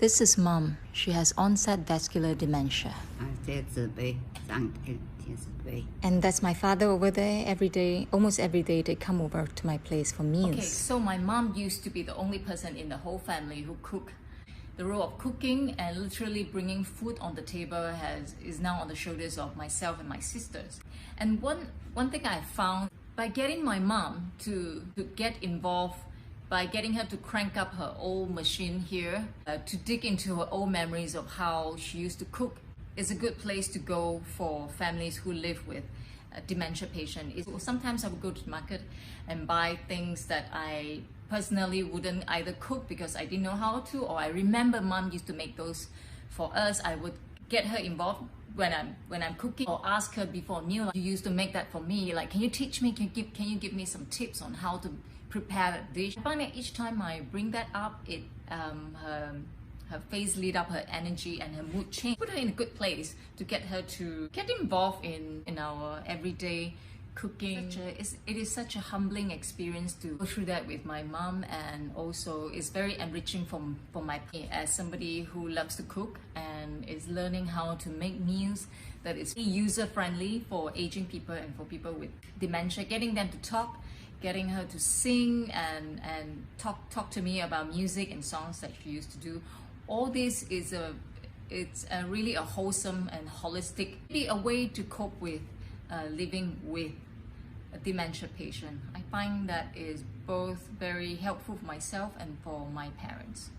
This is Mom. She has onset vascular dementia. And that's my father over there. Every day, almost every day, they come over to my place for meals. Okay, so my mom used to be the only person in the whole family who cook. The role of cooking and literally bringing food on the table is now on the shoulders of myself and my sisters. And one thing I found, by getting my mom to get involved, by getting her to crank up her old machine here, to dig into her old memories of how she used to cook, is a good place to go for families who live with a dementia patient. Sometimes I would go to the market and buy things that I personally wouldn't either cook because I didn't know how to, or I remember Mom used to make those for us. I would get her involved when I'm cooking, or ask her before a meal, like, you used to make that for me, like, can you teach me, can you give me some tips on how to prepare that dish? I find that each time I bring that up, it her face lit up, her energy and her mood changed. Put her in a good place to get her to get involved in our everyday cooking. It is such a humbling experience to go through that with my mom, and also it's very enriching for my as somebody who loves to cook and is learning how to make meals that is user-friendly for aging people and for people with dementia. Getting them to talk, getting her to sing and talk to me about music and songs that she used to do. All this is really a wholesome and holistic, a way to cope with living with a dementia patient. I find that is both very helpful for myself and for my parents.